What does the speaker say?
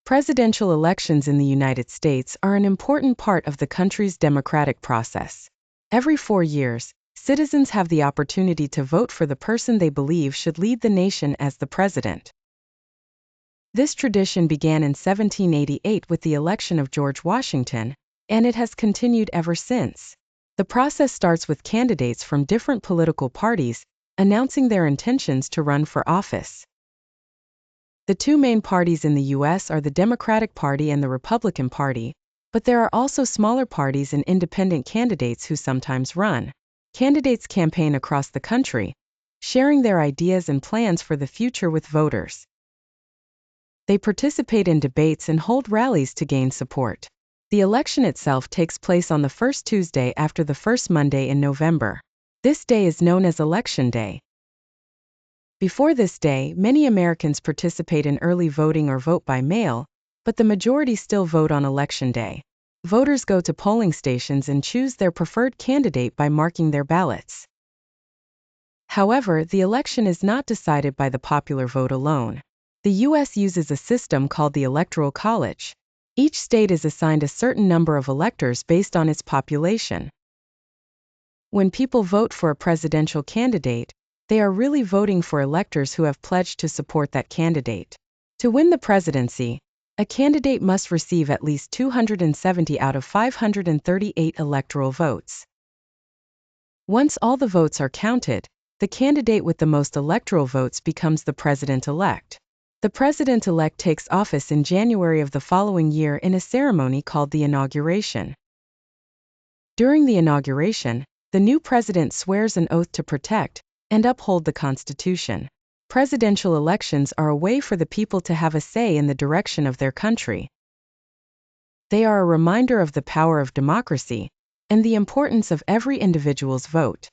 Presidential elections in the United States are an important part of the country's democratic process. Every 4 years, citizens have the opportunity to vote for the person they believe should lead the nation as the president. This tradition began in 1788 with the election of George Washington, and it has continued ever since. The process starts with candidates from different political parties announcing their intentions to run for office. The two main parties in the U.S. are the Democratic Party and the Republican Party, but there are also smaller parties and independent candidates who sometimes run. Candidates campaign across the country, sharing their ideas and plans for the future with voters. They participate in debates and hold rallies to gain support. The election itself takes place on the first Tuesday after the first Monday in November. This day is known as Election Day. Before this day, many Americans participate in early voting or vote by mail, but the majority still vote on Election Day. Voters go to polling stations and choose their preferred candidate by marking their ballots. However, the election is not decided by the popular vote alone. The U.S. uses a system called the Electoral College. Each state is assigned a certain number of electors based on its population. When people vote for a presidential candidate, they are really voting for electors who have pledged to support that candidate. To win the presidency, a candidate must receive at least 270 out of 538 electoral votes. Once all the votes are counted, the candidate with the most electoral votes becomes the president-elect. The president-elect takes office in January of the following year in a ceremony called the inauguration. During the inauguration, the new president swears an oath to protect and uphold the Constitution. Presidential elections are a way for the people to have a say in the direction of their country. They are a reminder of the power of democracy and the importance of every individual's vote.